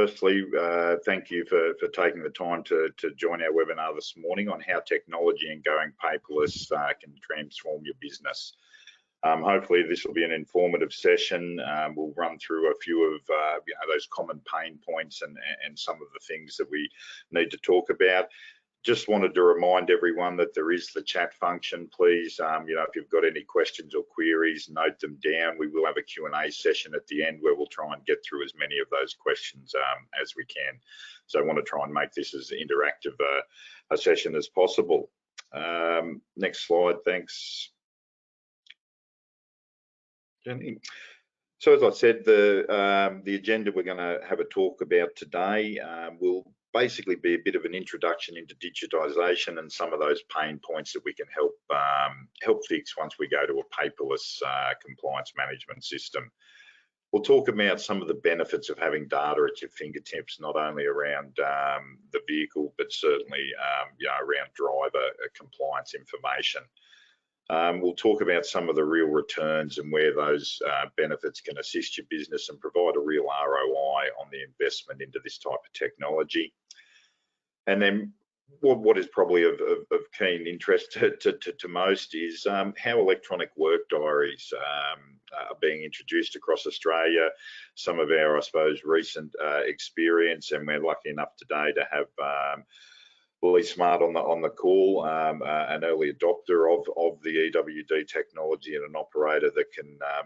firstly, thank you for taking the time to join our webinar this morning on how technology and going paperless can transform your business. Hopefully this will be an informative session. We'll run through a few of those common pain points and some of the things that we need to talk about. Just wanted to remind everyone that there is the chat function. Please, if you've got any questions or queries, note them down. We will have a Q&A session at the end where we'll try and get through as many of those questions as we can. So I want to try and make this as interactive a session as possible. Next slide, thanks, Jenny. So as I said, the agenda we're going to have a talk about today will basically be a bit of an introduction into digitisation and some of those pain points that we can help fix once we go to a paperless compliance management system. We'll talk about some of the benefits of having data at your fingertips, not only around the vehicle, but certainly around driver compliance information. We'll talk about some of the real returns and where those benefits can assist your business and provide a real ROI on the investment into this type of technology. And then what is probably of keen interest to most is how electronic work diaries are being introduced across Australia. Some of our, I suppose, recent experience, and we're lucky enough today to have Leigh Smart on the call, an early adopter of the EWD technology and an operator that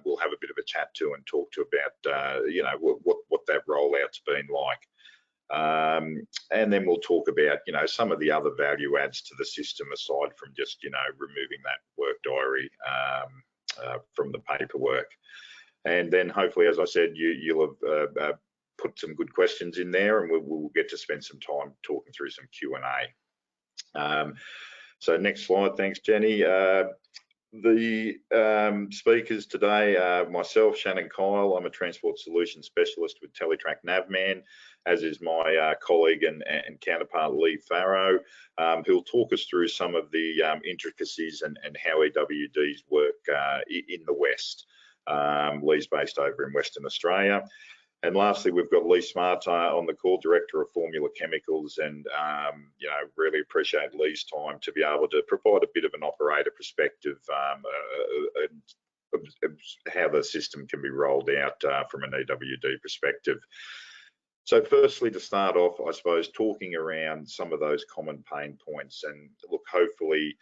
we'll have a bit of a chat to and talk to about what that rollout's been like. And then we'll talk about some of the other value adds to the system aside from just removing that work diary from the paperwork. And then hopefully, as I said, you'll have put some good questions in there, and we'll get to spend some time talking through some Q&A. So next slide, thanks, Jenny. The speakers today are myself, Shannon Kyle. I'm a transport solution specialist with Teletrac Navman, as is my colleague and counterpart 𝗵𝗵𝗹𝗄𝗏, who'll talk us through some of the intricacies and how EWDs work in the West. Leigh's based over in Western Australia. And lastly, we've got Leigh Smart on the call, Director of Formula Chemicals, and really appreciate Leigh's time to be able to provide a bit of an operator perspective of how the system can be rolled out from an EWD perspective. So firstly, to start off, I suppose, talking around some of those common pain points, and look, hopefully,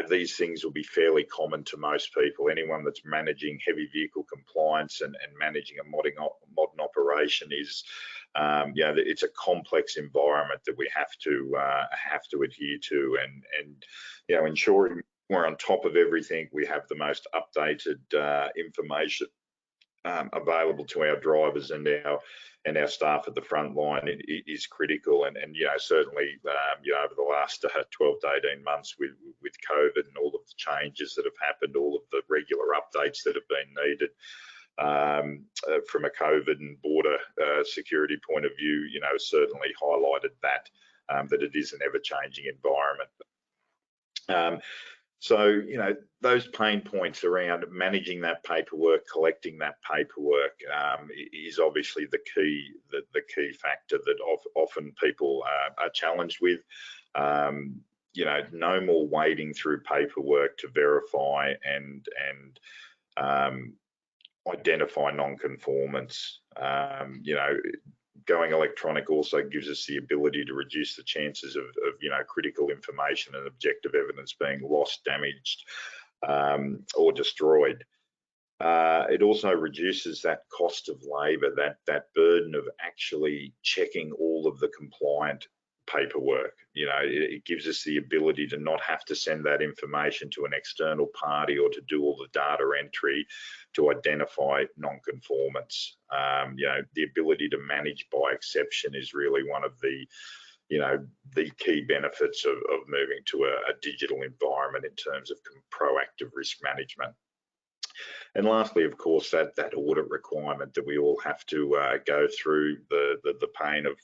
these things will be fairly common to most people. Anyone that's managing heavy vehicle compliance and managing a modern operation is, it's a complex environment that we have to adhere to, and ensuring we're on top of everything, we have the most updated information available to our drivers and our staff at the front line is critical. And certainly over the last 12 to 18 months with COVID and all of the changes that have happened, all of the regular updates that have been needed from a COVID and border security point of view, certainly highlighted that it is an ever-changing environment. So, those pain points around managing that paperwork, collecting that paperwork is obviously the key factor that often people are challenged with. No more wading through paperwork to verify and identify non-conformance. Going electronic also gives us the ability to reduce the chances of critical information and objective evidence being lost, damaged, or destroyed. It also reduces that cost of labour, that burden of actually checking all of the compliant paperwork. It gives us the ability to not have to send that information to an external party or to do all the data entry to identify non-conformance. The ability to manage by exception is really one of the key benefits of moving to a digital environment in terms of proactive risk management. And lastly, of course, that audit requirement that we all have to go through, the pain of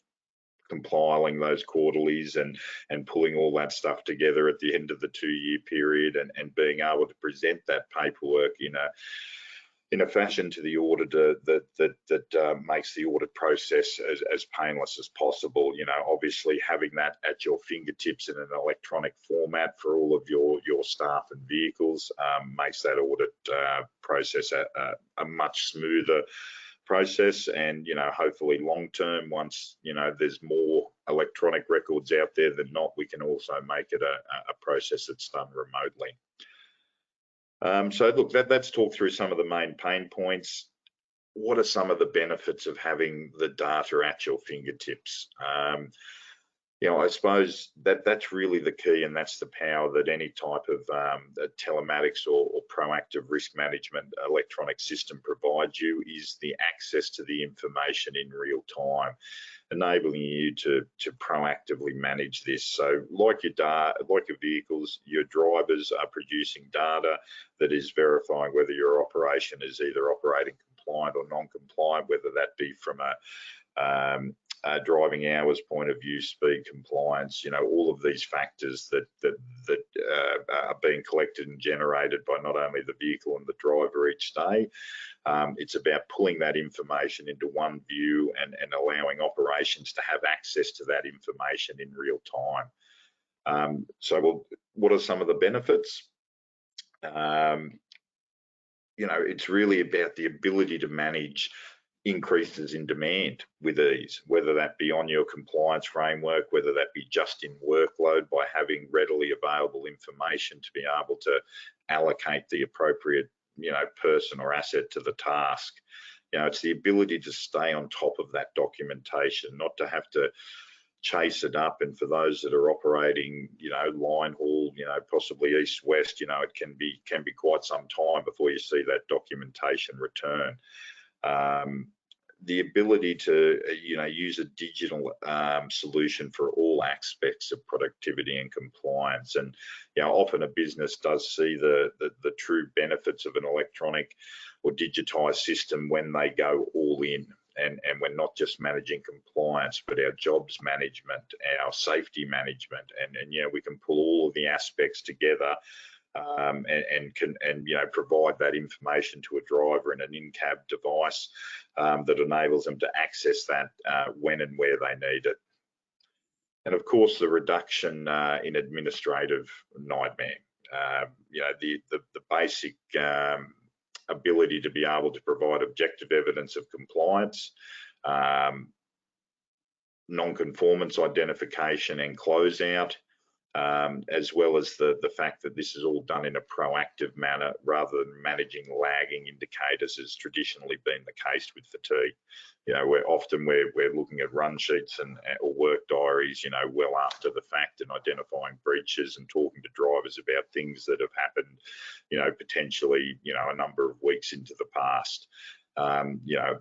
compiling those quarterlies and pulling all that stuff together at the end of the 2-year period and being able to present that paperwork in in a fashion to the auditor that makes the audit process as painless as possible. You know, obviously having that at your fingertips in an electronic format for all of your staff and vehicles makes that audit process a much smoother process. And, you know, hopefully long term, once, you know, there's more electronic records out there than not, we can also make it a process that's done remotely. So look, let's talk through some of the main pain points. What are some of the benefits of having the data at your fingertips? You know, I suppose that's really the key, and that's the power that any type of telematics or proactive risk management electronic system provides you, is the access to the information in real time, enabling you to proactively manage this. So like your vehicles, your drivers are producing data that is verifying whether your operation is either operating compliant or non-compliant, whether that be from a driving hours point of view, speed, compliance, you know, all of these factors that are being collected and generated by not only the vehicle and the driver each day. It's about pulling that information into one view and allowing operations to have access to that information in real time. So what are some of the benefits? You know, it's really about the ability to manage increases in demand with ease, whether that be on your compliance framework, whether that be just in workload by having readily available information to be able to allocate the appropriate, you know, person or asset to the task. You know, it's the ability to stay on top of that documentation, not to have to chase it up. And for those that are operating, you know, line haul, you know, possibly east-west, you know, it can be quite some time before you see that documentation return. The ability to, you know, use a digital solution for all aspects of productivity and compliance. And, you know, often a business does see the true benefits of an electronic or digitized system when they go all in. And we're not just managing compliance, but our jobs management, our safety management, and you know, we can pull all of the aspects together and you know, provide that information to a driver in an in-cab device that enables them to access that when and where they need it. And of course, the reduction in administrative nightmare. You know, the basic ability to be able to provide objective evidence of compliance, non-conformance identification and closeout, as well as the fact that this is all done in a proactive manner rather than managing lagging indicators as traditionally been the case with fatigue. You know, we're looking at run sheets or work diaries, you know, well after the fact, and identifying breaches and talking to drivers about things that have happened, you know, potentially, you know, a number of weeks into the past. You know,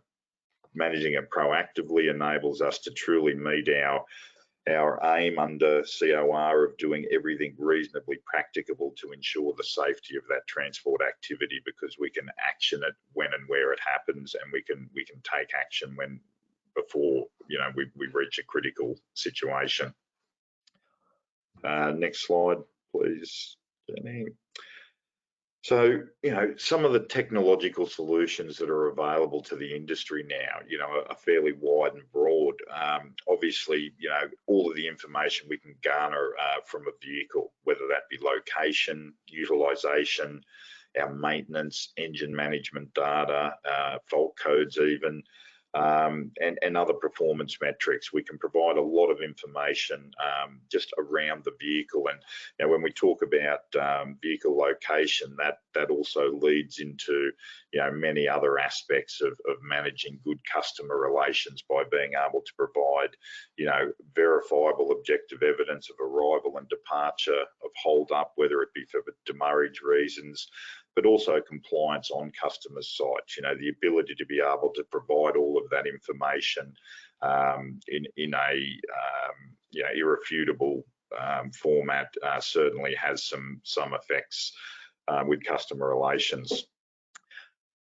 managing it proactively enables us to truly meet our aim under COR of doing everything reasonably practicable to ensure the safety of that transport activity, because we can action it when and where it happens, and we can take action before, you know, we reach a critical situation. Next slide, please, Jenny. So, you know, some of the technological solutions that are available to the industry now, you know, are fairly wide and broad. Obviously, you know, all of the information we can garner from a vehicle, whether that be location, utilization, our maintenance, engine management data, fault codes even, and other performance metrics. We can provide a lot of information just around the vehicle. And you know, when we talk about vehicle location, that also leads into, you know, many other aspects of managing good customer relations by being able to provide, you know, verifiable objective evidence of arrival and departure, of hold up, whether it be for demurrage reasons, but also compliance on customer sites. You know, the ability to be able to provide all of that information in a you know, irrefutable format certainly has some effects with customer relations.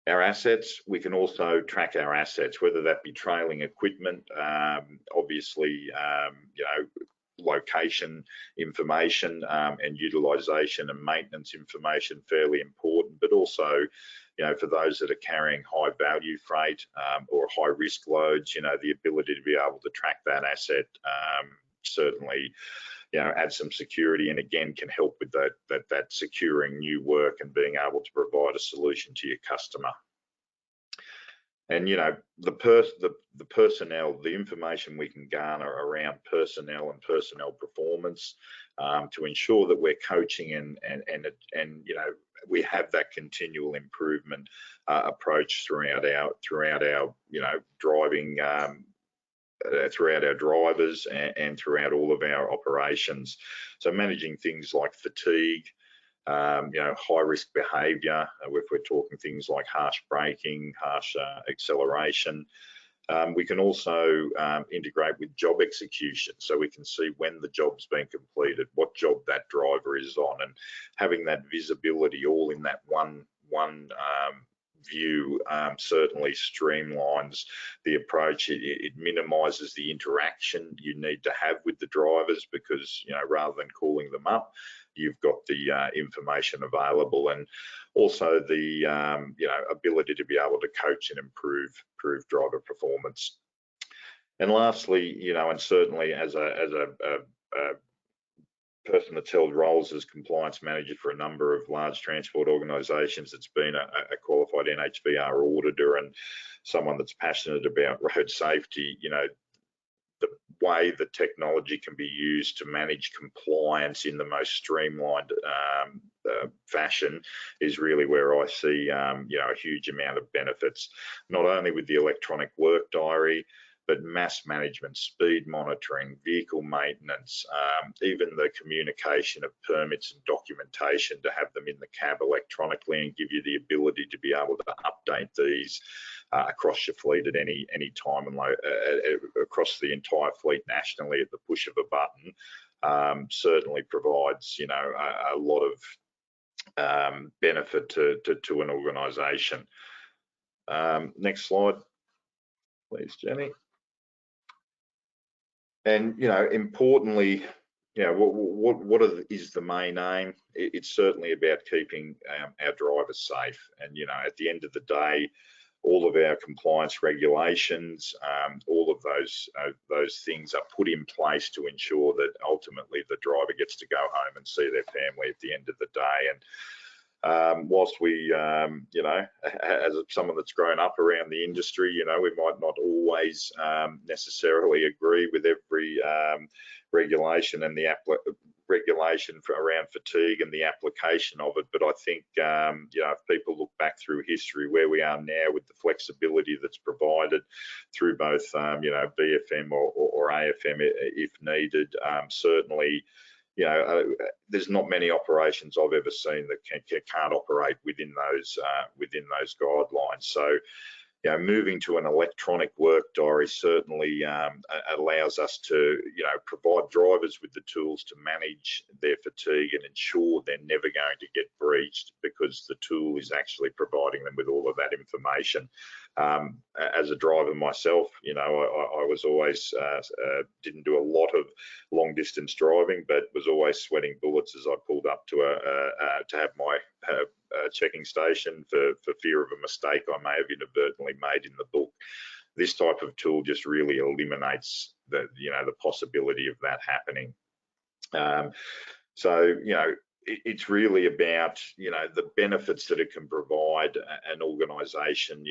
Our assets, we can also track our assets, whether that be trailing equipment, obviously, you know, location information and utilization and maintenance information, fairly important, but also, you for those that are carrying high value freight or high risk loads, the ability to be able to track that asset certainly add some security, and again can help with that securing new work and being able to provide a solution to your customer. And the personnel, the information we can garner around personnel and personnel performance to ensure that we're coaching and we have that continual improvement approach throughout our driving. Throughout our drivers and throughout all of our operations. So managing things like fatigue, high risk behaviour, if we're talking things like harsh braking, harsh acceleration. We can also integrate with job execution, so we can see when the job's been completed, what job that driver is on, and having that visibility all in that one view certainly streamlines the approach. It minimises the interaction you need to have with the drivers, because rather than calling them up, you've got the information available, and also the ability to be able to coach and improve driver performance. And lastly, and certainly as a person that's held roles as compliance manager for a number of large transport organisations, it's been a qualified NHVR auditor and someone that's passionate about road safety. The way that technology can be used to manage compliance in the most streamlined fashion is really where I see a huge amount of benefits, not only with the electronic work diary, but mass management, speed monitoring, vehicle maintenance, even the communication of permits and documentation, to have them in the cab electronically and give you the ability to be able to update these across your fleet at any time, and across the entire fleet nationally at the push of a button, certainly provides a lot of benefit to an organisation. Next slide, please, Jenny. And importantly, what is the main aim? It's certainly about keeping our drivers safe. And at the end of the day, all of our compliance regulations, all of those things are put in place to ensure that ultimately the driver gets to go home and see their family at the end of the day. And whilst we, as someone that's grown up around the industry, we might not always necessarily agree with every regulation and the regulation around fatigue and the application of it. But I think, if people look back through history, where we are now with the flexibility that's provided through both, BFM or AFM if needed, certainly, there's not many operations I've ever seen that can't operate within those guidelines. So, moving to an electronic work diary certainly allows us to, provide drivers with the tools to manage their fatigue and ensure they're never going to get breached, because the tool is actually providing them with all of that information. As a driver myself, I was always didn't do a lot of long distance driving, but was always sweating bullets as I pulled up to have my checking station for fear of a mistake I may have inadvertently made in the book. This type of tool just really eliminates the possibility of that happening. So it's really about the benefits that it can provide an organisation.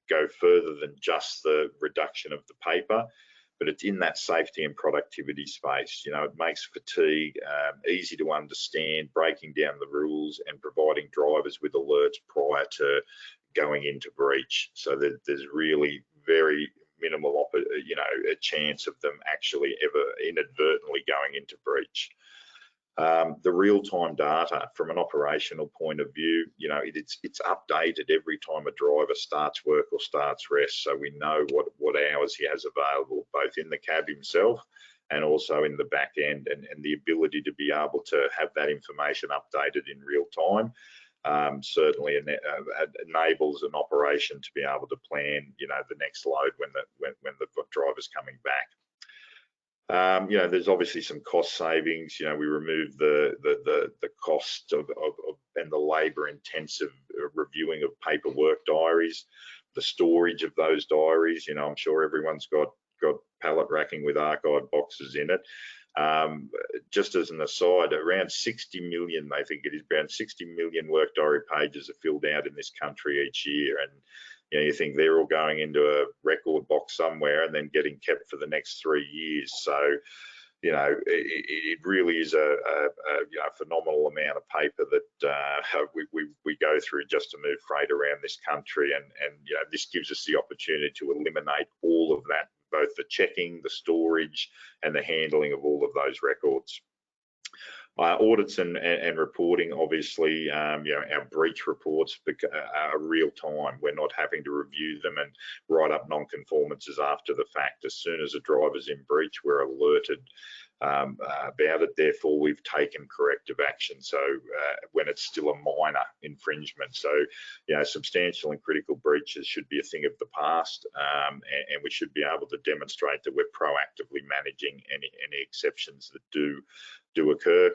Go further than just the reduction of the paper, but it's in that safety and productivity space. It makes fatigue easy to understand, breaking down the rules and providing drivers with alerts prior to going into breach, so that there's really very minimal a chance of them actually ever inadvertently going into breach. The real-time data from an operational point of view, it's updated every time a driver starts work or starts rest, so we know what hours he has available, both in the cab himself and also in the back end, and the ability to be able to have that information updated in real time certainly enables an operation to be able to plan the next load when the driver's coming back. There's obviously some cost savings. We remove the cost of and the labour intensive reviewing of paperwork diaries, the storage of those diaries. You know, I'm sure everyone's got pallet racking with archive boxes in it. Just as an aside, around 60 million, I think it is, around 60 million work diary pages are filled out in this country each year. And you know, you think they're all going into a record box somewhere and then getting kept for the next 3 years. So, you know, it really is a you know, phenomenal amount of paper that we go through just to move freight around this country. And you know, this gives us the opportunity to eliminate all of that, both the checking, the storage, and the handling of all of those records. Audits and reporting, obviously, you know, our breach reports are real time. We're not having to review them and write up non-conformances after the fact. As soon as a driver's in breach, we're alerted about it. Therefore, we've taken corrective action. So when it's still a minor infringement, so you know, substantial and critical breaches should be a thing of the past, and we should be able to demonstrate that we're proactively managing any exceptions that do occur.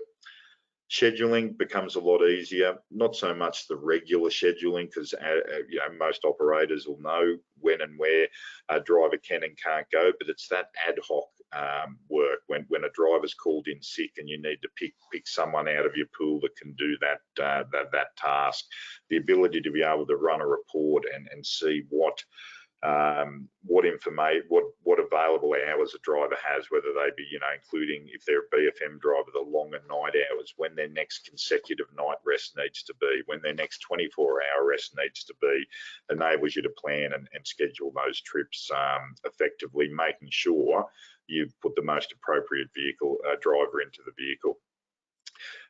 Scheduling becomes a lot easier, not so much the regular scheduling, because you know, most operators will know when and where a driver can and can't go, but it's that ad hoc work when a driver's called in sick and you need to pick someone out of your pool that can do that task. The ability to be able to run a report and see what information, what available hours a driver has, whether they be, you know, including if they're a BFM driver, the longer night hours, when their next consecutive night rest needs to be, when their next 24-hour rest needs to be, enables you to plan and schedule those trips effectively, making sure you put the most appropriate driver into the vehicle.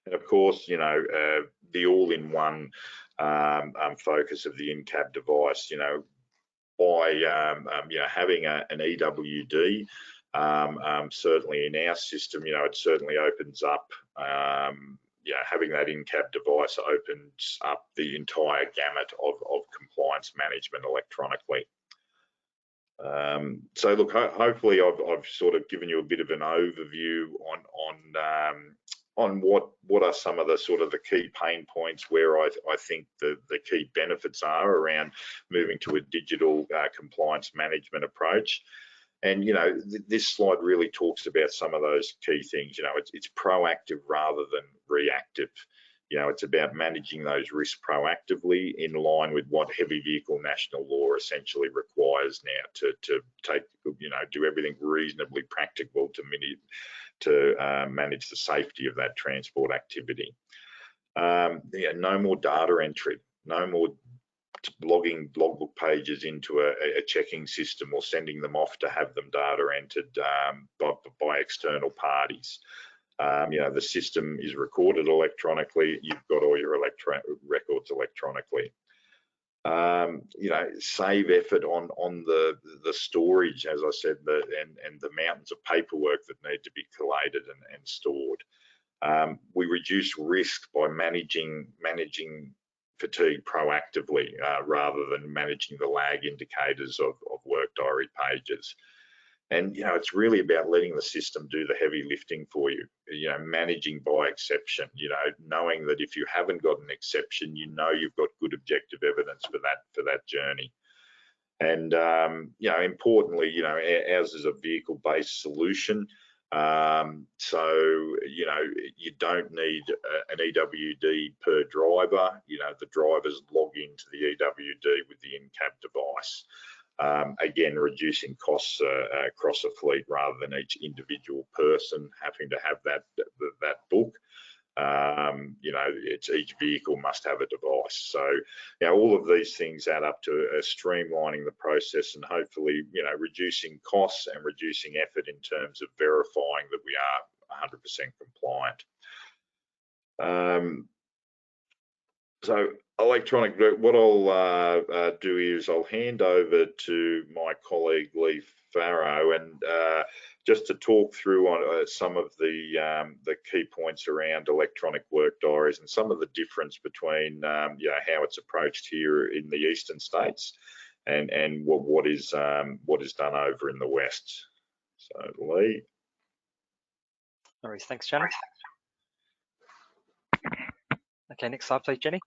And of course, you know, the all-in-one focus of the in-cab device, you know, by you know, having an EWD, certainly in our system, you know, it certainly opens up, you know, having that in-cab device opens up the entire gamut of compliance management electronically. So look, hopefully I've sort of given you a bit of an overview on what are some of the sort of the key pain points where I think the key benefits are around moving to a digital compliance management approach. And you know, this slide really talks about some of those key things. You know, it's proactive rather than reactive. You know, it's about managing those risks proactively in line with what heavy vehicle national law essentially requires now to take, you know, do everything reasonably practical to manage the safety of that transport activity. Yeah, no more data entry, no more logging logbook pages into a checking system or sending them off to have them data entered by external parties. You know, the system is recorded electronically. You've got all your records electronically. You know, save effort on the storage, as I said, and the mountains of paperwork that need to be collated and stored. We reduce risk by managing fatigue proactively rather than managing the lag indicators of work diary pages. And, you know, it's really about letting the system do the heavy lifting for you, you know, managing by exception, you know, knowing that if you haven't got an exception, you know, you've got good objective evidence for that journey. And, you know, importantly, you know, ours is a vehicle-based solution. So, you know, you don't need an EWD per driver. You know, the drivers log into the EWD with the in-cab device. Again, reducing costs across a fleet rather than each individual person having to have that book. You know, each vehicle must have a device. So, you know, all of these things add up to streamlining the process and hopefully, you know, reducing costs and reducing effort in terms of verifying that we are 100% compliant. So electronic, what I'll do is I'll hand over to my colleague Leigh and just to talk through on some of the key points around electronic work diaries and some of the difference between you know, how it's approached here in the eastern states and what is done over in the west. So Leigh. No worries, thanks, Shannon. Okay, next slide, please, Jenny.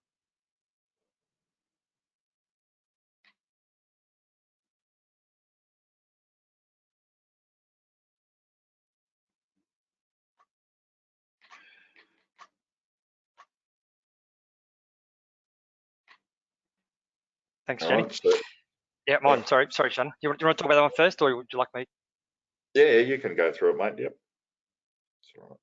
Thanks, All Jenny. right, so, Yeah, mine. Sorry, Shannon. Do you want to talk about that one first, or would you like me? yeah, you can go through it, mate. Yep. That's all right.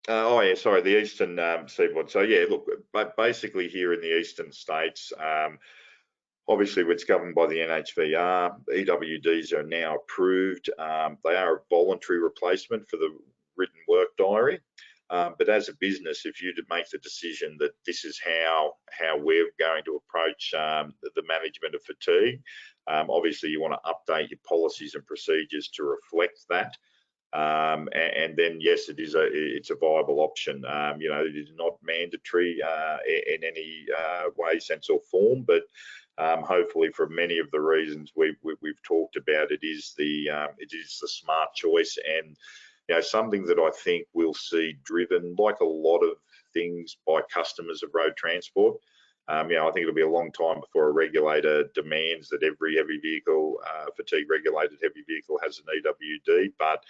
Oh yeah, sorry, the eastern seaboard. So yeah, look, but basically here in the eastern states, obviously it's governed by the NHVR. EWDs are now approved. They are a voluntary replacement for the written work diary. But as a business, if you make the decision that this is how we're going to approach the management of fatigue, obviously you want to update your policies and procedures to reflect that. And then yes, it's a viable option. You know, it is not mandatory in any way, sense or form, but hopefully for many of the reasons we've talked about, it is the smart choice, and you know, something that I think we'll see driven, like a lot of things, by customers of road transport. You know, I think it'll be a long time before a regulator demands that every heavy vehicle, fatigue regulated heavy vehicle, has an EWD, but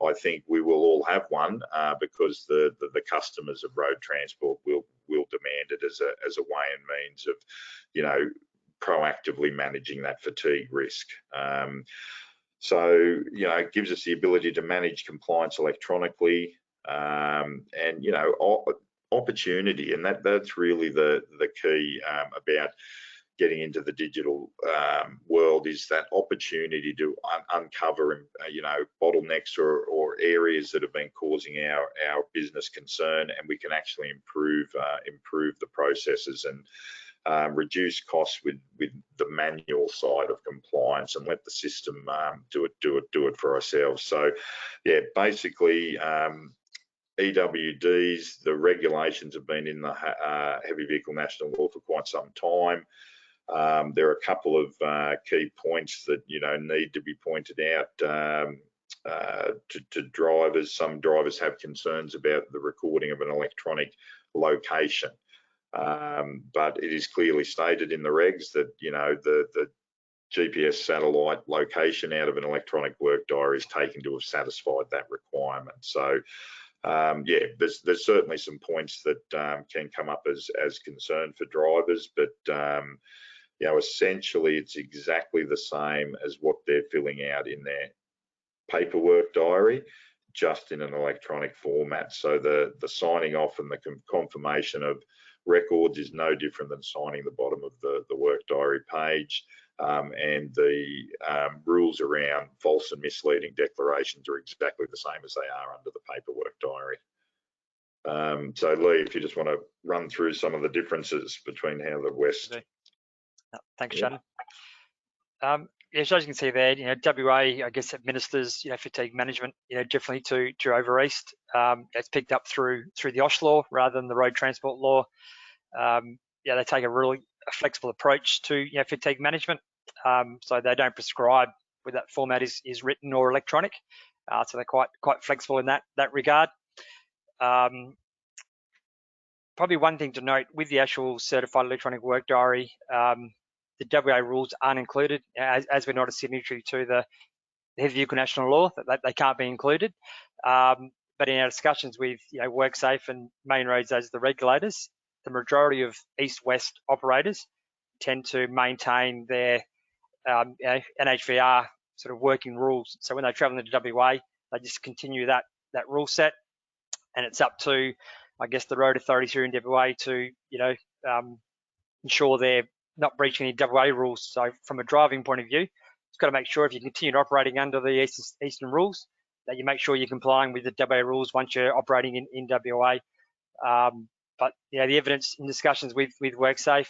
I think we will all have one because the customers of road transport will demand it as a way and means of, you know, proactively managing that fatigue risk. So, you know, it gives us the ability to manage compliance electronically, and, you know, opportunity, and that's really the key about getting into the digital world, is that opportunity to uncover, you know, bottlenecks or areas that have been causing our business concern, and we can actually improve the processes and reduce costs with the manual side of compliance, and let the system do it for ourselves. So yeah, basically EWDs, the regulations have been in the heavy vehicle national law for quite some time. There are a couple of key points that, you know, need to be pointed out to drivers. Some drivers have concerns about the recording of an electronic location. But it is clearly stated in the regs that, you know, the GPS satellite location out of an electronic work diary is taken to have satisfied that requirement. So yeah, there's certainly some points that can come up as concern for drivers, but you know, essentially it's exactly the same as what they're filling out in their paperwork diary, just in an electronic format. So the signing off and the confirmation of records is no different than signing the bottom of the work diary page, and the rules around false and misleading declarations are exactly the same as they are under the paperwork diary. So Leigh, if you just want to run through some of the differences between how the West. Thanks, Shannon. Yeah, so as you can see there, you know, WA, I guess, administers, you know, fatigue management, you know, differently to over east. It's picked up through the OSH law rather than the road transport law. Yeah, they take a really flexible approach to, you know, fatigue management. So they don't prescribe whether that format is written or electronic. So they're quite flexible in that regard. Probably one thing to note with the actual certified electronic work diary, the WA rules aren't included, as we're not a signatory to the heavy vehicle national law, that they can't be included. But in our discussions with, you know, WorkSafe and Main Roads as the regulators, the majority of east-west operators tend to maintain their you know, NHVR sort of working rules. So when they travel into WA, they just continue that rule set, and it's up to, I guess, the road authorities here in WA to, you know, ensure they're not breaching any WA rules. So from a driving point of view, it's got to make sure if you continue operating under the eastern rules, that you make sure you're complying with the WA rules once you're operating in WA. But you know, the evidence in discussions with WorkSafe,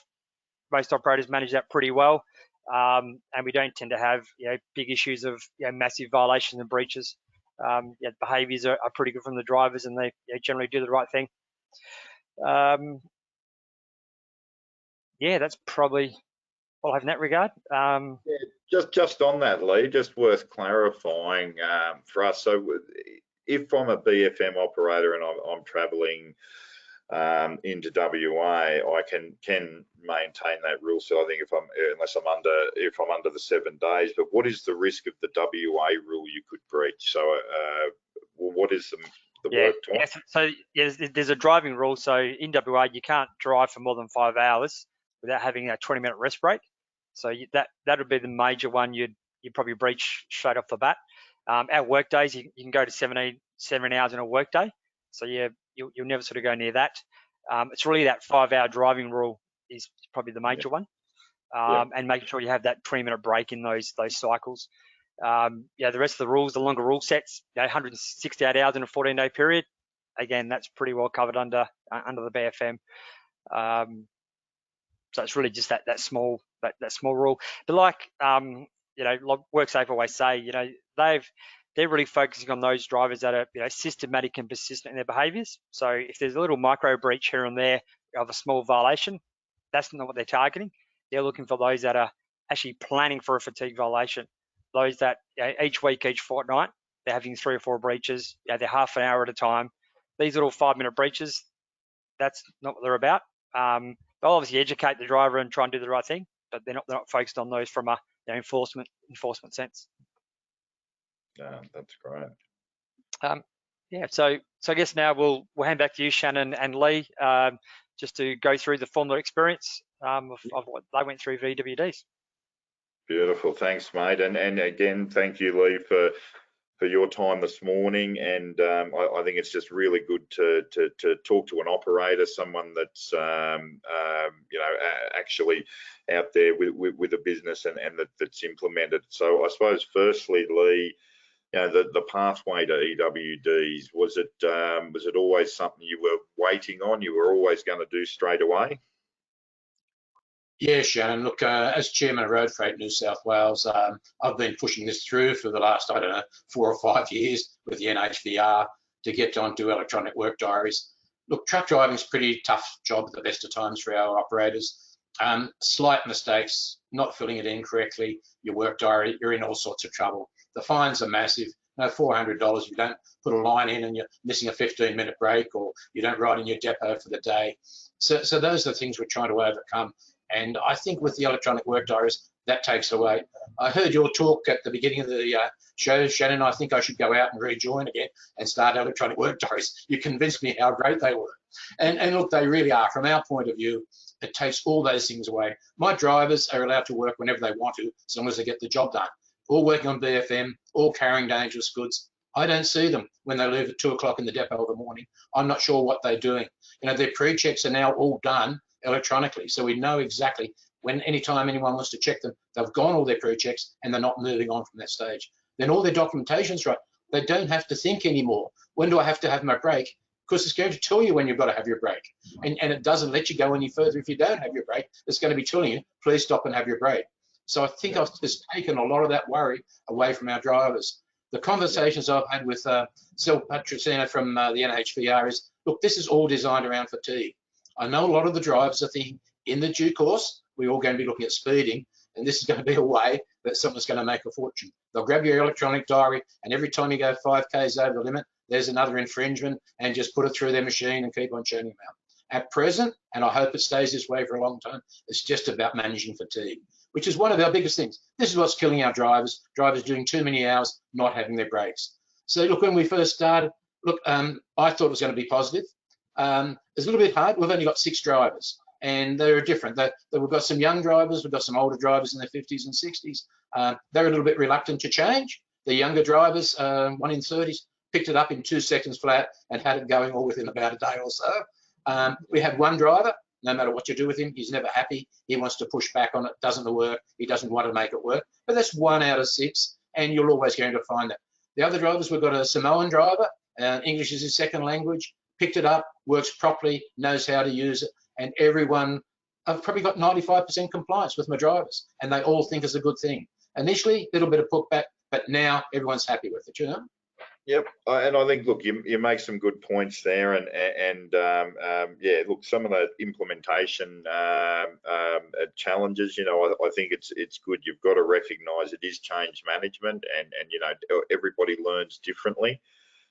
most operators manage that pretty well, and we don't tend to have, you know, big issues of, you know, massive violations and breaches. Yeah, behaviours are pretty good from the drivers, and they, you know, generally do the right thing. Yeah, that's probably all I have in that regard. Yeah, just on that, Leigh, just worth clarifying for us. So if I'm a BFM operator and I'm travelling into WA, I can maintain that rule. So I think if I'm under the 7 days. But what is the risk of the WA rule you could breach? So what is the work time? Yes, so yes, there's a driving rule. So in WA, you can't drive for more than 5 hours without having a 20-minute rest break. So that would be the major one you'd probably breach straight off the bat. Our work days, you can go to 17 hours in a work day. So yeah, you'll never sort of go near that. It's really that 5-hour driving rule is probably the major one. And making sure you have that 20-minute break in those cycles. Yeah, the rest of the rules, the longer rule sets, 168 hours in a 14-day period. Again, that's pretty well covered under the BFM. So it's really just that small rule. But like WorkSafe always say, they're really focusing on those drivers that are systematic and persistent in their behaviours. So if there's a little micro breach here and there of a small violation, that's not what they're targeting. They're looking for those that are actually planning for a fatigue violation. Those that each week, each fortnight, they're having 3 or 4 breaches. They're half an hour at a time. These little 5-minute breaches, that's not what they're about. They'll obviously educate the driver and try and do the right thing, but they're not focused on those from a enforcement sense. Yeah, that's great. Yeah, so I guess now we'll hand back to you, Shannon and Leigh, just to go through the formal experience of what they went through for EWDs. Beautiful, thanks, mate. And again, thank you, Leigh, for your time this morning. And I think it's just really good to talk to an operator, someone that's actually out there with a business and that's implemented. So I suppose, firstly, Leigh, the pathway to EWDs, was it always something you were waiting on? You were always going to do straight away? Yeah, Shannon, look, as Chairman of Road Freight New South Wales, I've been pushing this through for the last, 4 or 5 years with the NHVR to get onto electronic work diaries. Look, truck driving is a pretty tough job at the best of times for our operators. Slight mistakes, not filling it in correctly, your work diary, you're in all sorts of trouble. The fines are massive. $400 if you don't put a line in and you're missing a 15-minute break, or you don't ride in your depot for the day. So those are the things we're trying to overcome. And I think with the electronic work diaries, that takes away. I heard your talk at the beginning of the show, Shannon. I think I should go out and rejoin again and start electronic work diaries. You convinced me how great they were. And look, they really are. From our point of view, it takes all those things away. My drivers are allowed to work whenever they want to, as long as they get the job done. All working on BFM, all carrying dangerous goods. I don't see them when they leave at 2 o'clock in the depot of the morning. I'm not sure what they're doing. Their pre-checks are now all done electronically, so we know exactly when, anytime anyone wants to check them, they've gone all their pre-checks and they're not moving on from that stage. Then all their documentation's right. They don't have to think anymore. When do I have to have my break? Because it's going to tell you when you've got to have your break, and it doesn't let you go any further if you don't have your break. It's going to be telling you, please stop and have your break. So I think I've just taken a lot of that worry away from our drivers. The conversations I've had with 𝗨𝗪𝗏 from the NHVR is, look, this is all designed around fatigue. I know a lot of the drivers are thinking, in the due course, we're all going to be looking at speeding, and this is going to be a way that someone's going to make a fortune. They'll grab your electronic diary, and every time you go 5 Ks over the limit, there's another infringement, and just put it through their machine and keep on churning them out. At present, and I hope it stays this way for a long time, it's just about managing fatigue, which is one of our biggest things. This is what's killing our drivers doing too many hours, not having their breaks. So look, when we first started, look, I thought it was going to be positive. It's a little bit hard. We've only got 6 drivers, and they're different. We've got some young drivers, we've got some older drivers in their 50s and 60s. They're a little bit reluctant to change. The younger drivers, one in 30s, picked it up in 2 seconds flat and had it going all within about a day or so. We had one driver, no matter what you do with him, he's never happy. He wants to push back on it, doesn't work. He doesn't want to make it work. But that's 1 out of 6, and you're always going to find that. The other drivers, we've got a Samoan driver, English is his second language, picked it up, works properly, knows how to use it, and everyone, I've probably got 95% compliance with my drivers, and they all think it's a good thing. Initially, a little bit of putback, but now everyone's happy with it, Yep, and I think, look, you make some good points there, and yeah, look, some of the implementation challenges, I think it's good. You've got to recognise it is change management, and everybody learns differently.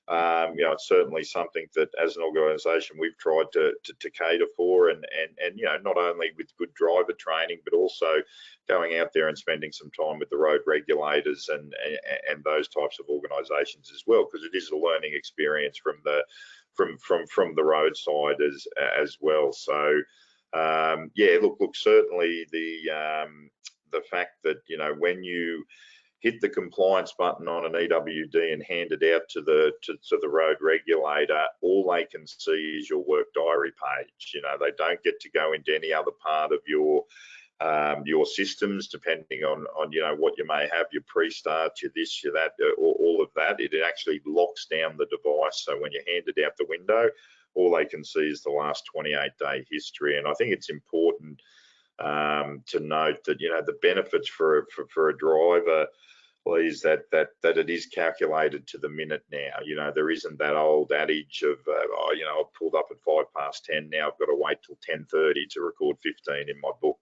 It's certainly something that, as an organisation, we've tried to cater for, and not only with good driver training, but also going out there and spending some time with the road regulators and those types of organisations as well, because it is a learning experience from the roadside as well. So yeah, look, certainly the fact that, you know, when you hit the compliance button on an EWD and hand it out to the road regulator, all they can see is your work diary page. You know, they don't get to go into any other part of your systems, depending on you know what you may have, your pre-start, your this, your that, all of that. It actually locks down the device, so when you hand it out the window, all they can see is the last 28-day history. And I think it's important to note that, you know, the benefits for a driver is that it is calculated to the minute now. You know, there isn't that old adage of, oh, you know, I've pulled up at 10:05, now I've got to wait till 10:30 to record 15 in my book.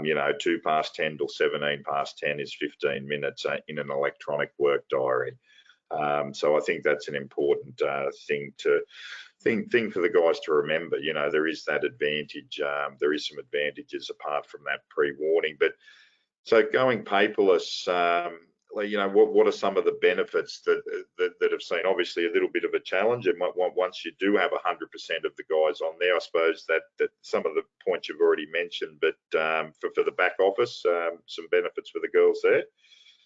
You know, 10:02 till 10:17 is 15 minutes in an electronic work diary. So I think that's an important thing for the guys to remember. You know, there is that advantage. There is some advantages apart from that pre-warning. But so going paperless, you know, what are some of the benefits that have seen? Obviously, a little bit of a challenge, and once you do have 100% of the guys on there, I suppose that some of the points you've already mentioned, but for the back office, some benefits for the girls there.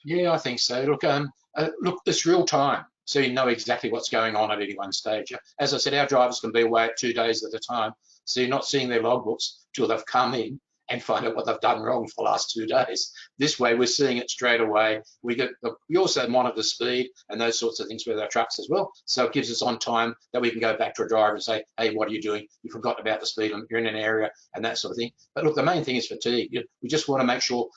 Yeah, I think so. Look, it's real time, so you know exactly what's going on at any one stage. As I said, our drivers can be away at 2 days at a time, so you're not seeing their logbooks till they've come in and find out what they've done wrong for the last 2 days. This way, we're seeing it straight away. We also monitor speed and those sorts of things with our trucks as well. So it gives us on time that we can go back to a driver and say, hey, what are you doing? You forgot about the speed limit, you're in an area, and that sort of thing. But look, the main thing is fatigue. We just want to make sure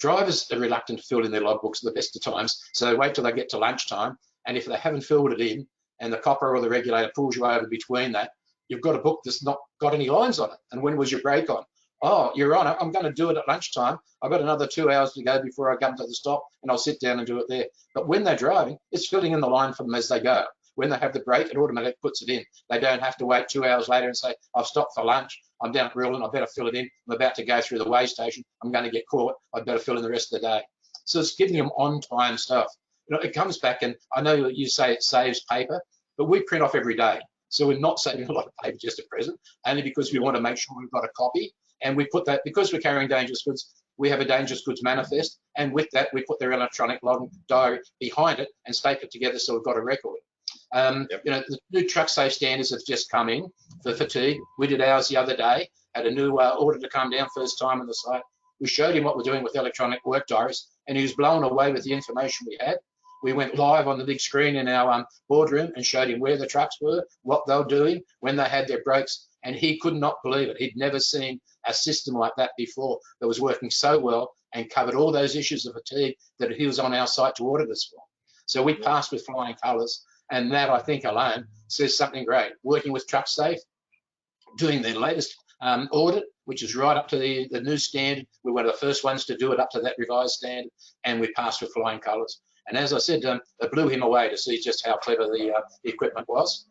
drivers are reluctant to fill in their logbooks at the best of times. So they wait till they get to lunchtime. And if they haven't filled it in and the copper or the regulator pulls you over between that, you've got a book that's not got any lines on it. And when was your break on? Oh, Your Honour, I'm going to do it at lunchtime. I've got another 2 hours to go before I come to the stop, and I'll sit down and do it there. But when they're driving, it's filling in the line for them as they go. When they have the break, it automatically puts it in. They don't have to wait 2 hours later and say, I've stopped for lunch. I'm down at Rillan, I better fill it in. I'm about to go through the weigh station. I'm going to get caught. I'd better fill in the rest of the day. So it's giving them on-time stuff. You know, it comes back, and I know you say it saves paper, but we print off every day. So we're not saving a lot of paper just at present, only because we want to make sure we've got a copy. And we put that, because we're carrying dangerous goods, we have a dangerous goods manifest, and with that we put their electronic log diary behind it and staple it together, so we've got a record. You know, the new truck safe standards have just come in for fatigue. We did ours the other day, had a new order to come down, first time on the site. We showed him what we're doing with electronic work diaries, and he was blown away with the information we had. We went live on the big screen in our boardroom and showed him where the trucks were, what they were doing, when they had their breaks, and he could not believe it. He'd never seen a system like that before that was working so well and covered all those issues of fatigue that he was on our site to audit us for. So we passed with flying colours, and that, I think, alone says something great. Working with TruckSafe, doing their latest audit, which is right up to the new standard. We were one of the first ones to do it up to that revised standard, and we passed with flying colours. And as I said, it blew him away to see just how clever the equipment was.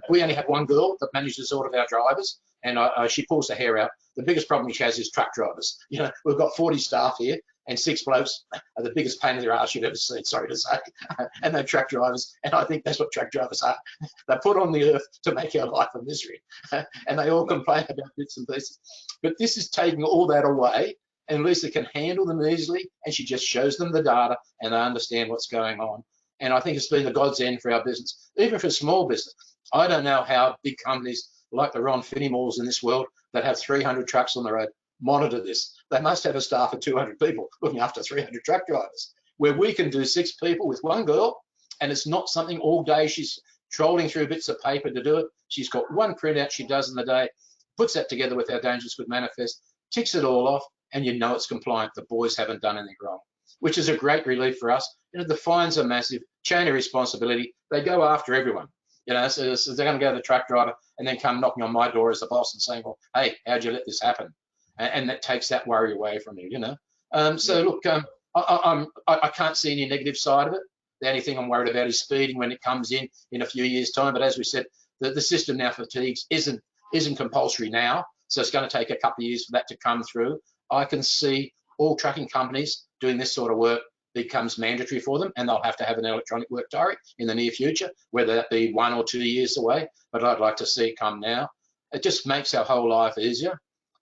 We only have one girl that manages all of our drivers, and she pulls her hair out. The biggest problem she has is truck drivers. You know, we've got 40 staff here, and 6 blokes are the biggest pain in their arse you've ever seen, sorry to say. And they're truck drivers, and I think that's what truck drivers are. They're put on the earth to make our life a misery, and they all complain about bits and pieces. But this is taking all that away, and Lisa can handle them easily, and she just shows them the data, and they understand what's going on. And I think it's been the God's end for our business, even for a small business. I don't know how big companies like the Ron Finney Malls in this world that have 300 trucks on the road monitor this. They must have a staff of 200 people looking after 300 truck drivers, where we can do 6 people with one girl, and it's not something all day she's trolling through bits of paper to do it. She's got one printout she does in the day, puts that together with our Dangerous Good Manifest, ticks it all off, and you know it's compliant. The boys haven't done anything wrong, which is a great relief for us. You know, the fines are massive, chain of responsibility. They go after everyone. You know, so they're going to go to the truck driver and then come knocking on my door as the boss and saying, well, hey, how'd you let this happen? And that takes that worry away from you, you know. So look, I can't see any negative side of it. The only thing I'm worried about is speeding when it comes in a few years' time. But as we said, the system now for fatigues isn't compulsory now. So it's going to take a couple of years for that to come through. I can see all trucking companies doing this sort of work becomes mandatory for them, and they'll have to have an electronic work diary in the near future, whether that be 1 or 2 years away, but I'd like to see it come now. It just makes our whole life easier.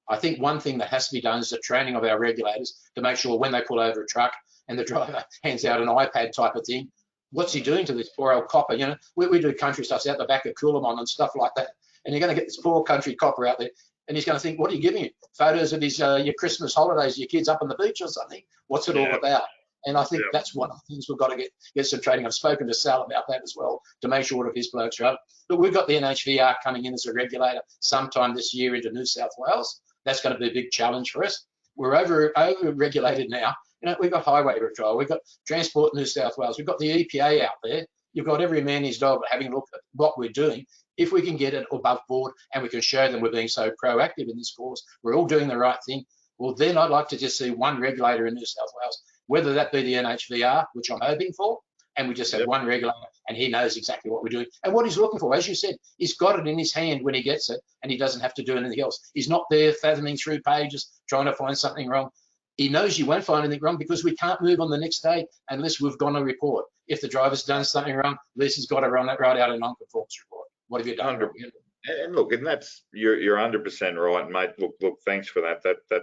I think one thing that has to be done is the training of our regulators to make sure when they pull over a truck and the driver hands out an iPad type of thing, what's he doing to this poor old copper? You know, we do country stuff out the back of 𝗂𝗏𝗏 and stuff like that, and you're going to get this poor country copper out there, and he's going to think, what are you giving him? Photos of his your Christmas holidays, your kids up on the beach or something? What's it all about? And I think that's one of the things we've got to get some training. I've spoken to Sal about that as well, to make sure that his blokes are up. But we've got the 𝗵𝗃𝗃 coming in as a regulator sometime this year into New South Wales. That's going to be a big challenge for us. We're over-regulated now. You know, we've got highway patrol, we've got Transport New South Wales, we've got the EPA out there. You've got every man and his dog having a look at what we're doing. If we can get it above board and we can show them we're being so proactive in this course, we're all doing the right thing, well, then I'd like to just see one regulator in New South Wales, whether that be the 𝗵𝗃𝗃, which I'm hoping for, and we just have one regulator and he knows exactly what we're doing and what he's looking for. As you said, he's got it in his hand when he gets it and he doesn't have to do anything else. He's not there fathoming through pages trying to find something wrong. He knows you won't find anything wrong because we can't move on the next day unless we've gone a report. If the driver's done something wrong, 𝗵𝗃's got to write out a non-conformance report. What have you done? And look, and that's you're 100% right, mate. Look, thanks for that.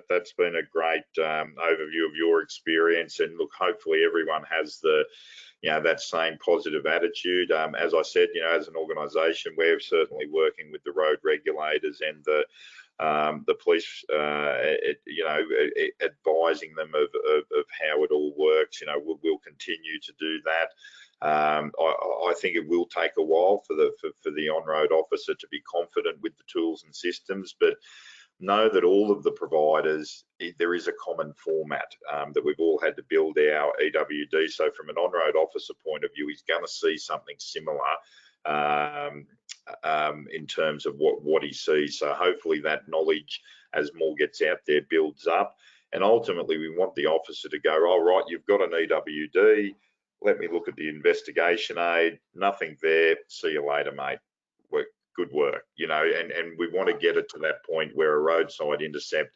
That's been a great overview of your experience. And look, hopefully everyone has the that same positive attitude. As I said, as an organisation, we're certainly working with the road regulators and the police, advising them of how it all works. We'll continue to do that. I think it will take a while for the on-road officer to be confident with the tools and systems, but know that all of the providers, there is a common format that we've all had to build our EWD. So from an on-road officer point of view, he's going to see something similar in terms of what he sees. So hopefully that knowledge, as more gets out there, builds up. And ultimately, we want the officer to go, oh, right, you've got an EWD. Let me look at the investigation aid. Nothing there. See you later, mate. Good work. And we want to get it to that point where a roadside intercept,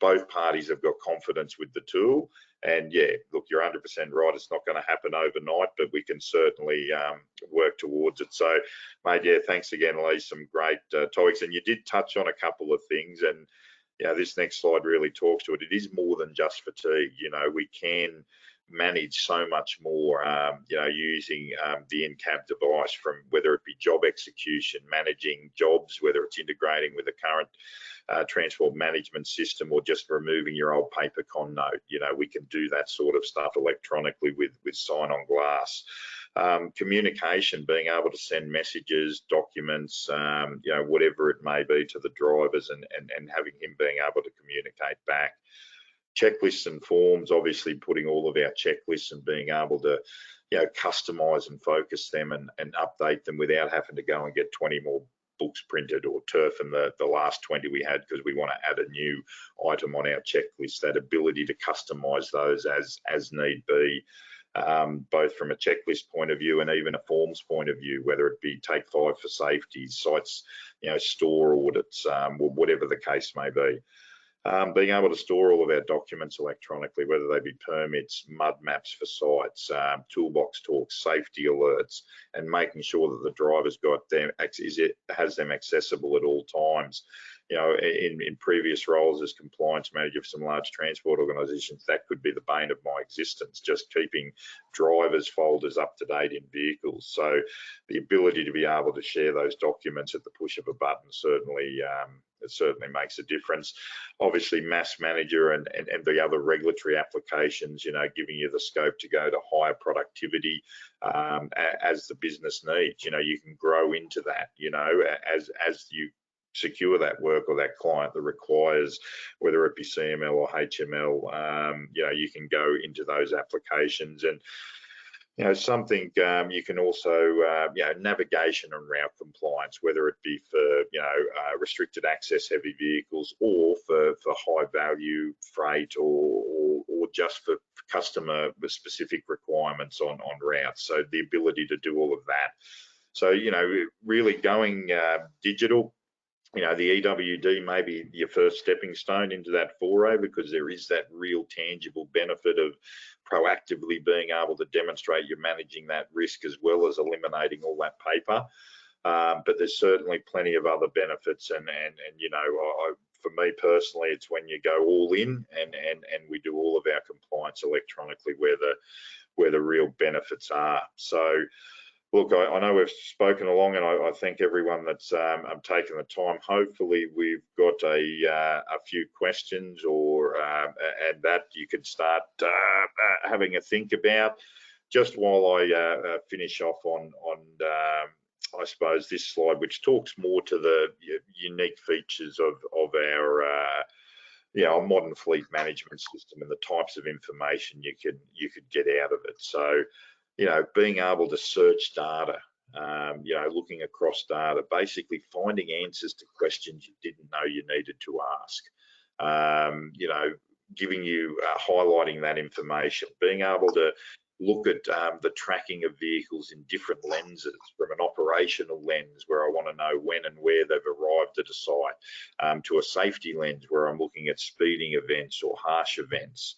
both parties have got confidence with the tool. And yeah, look, you're 100% right. It's not going to happen overnight, but we can certainly work towards it. So, mate, yeah, thanks again, Leigh. Some great topics. And you did touch on a couple of things. And this next slide really talks to it. It is more than just fatigue. We can manage so much more, using the in-cab device, from whether it be job execution, managing jobs, whether it's integrating with the current transport management system, or just removing your old paper con note. We can do that sort of stuff electronically with sign on glass. Communication, being able to send messages, documents, whatever it may be to the drivers, and having him being able to communicate back. Checklists and forms, obviously putting all of our checklists and being able to customize and focus them and update them without having to go and get 20 more books printed or turfing the last 20 we had because we want to add a new item on our checklist. That ability to customize those as need be, both from a checklist point of view and even a forms point of view, whether it be take 5 for safety, sites, store audits, whatever the case may be. Being able to store all of our documents electronically, whether they be permits, mud maps for sites, toolbox talks, safety alerts, and making sure that the driver's got them, has them accessible at all times. In previous roles as compliance manager for some large transport organisations, that could be the bane of my existence, just keeping drivers' folders up to date in vehicles. So the ability to be able to share those documents at the push of a button certainly it certainly makes a difference. Obviously, Mass Manager and the other regulatory applications, giving you the scope to go to higher productivity as the business needs. You can grow into that, as you secure that work or that client that requires, whether it be CML or HML, you can go into those applications. And something you can also, navigation and route compliance, whether it be for, restricted access heavy vehicles or for high value freight or just for customer specific requirements on routes. So the ability to do all of that. So, really going digital. The EWD may be your first stepping stone into that foray, because there is that real tangible benefit of proactively being able to demonstrate you're managing that risk as well as eliminating all that paper. But there's certainly plenty of other benefits, and I for me personally, it's when you go all in and we do all of our compliance electronically where the real benefits are. So look, I know we've spoken along, and I thank everyone that's taken the time. Hopefully we've got a few questions or and that you can start having a think about. Just while I finish off on I suppose this slide, which talks more to the unique features of our our modern fleet management system and the types of information you could get out of it. So, being able to search data, looking across data, basically finding answers to questions you didn't know you needed to ask, giving you, highlighting that information, being able to look at the tracking of vehicles in different lenses, from an operational lens where I want to know when and where they've arrived at a site, to a safety lens where I'm looking at speeding events or harsh events.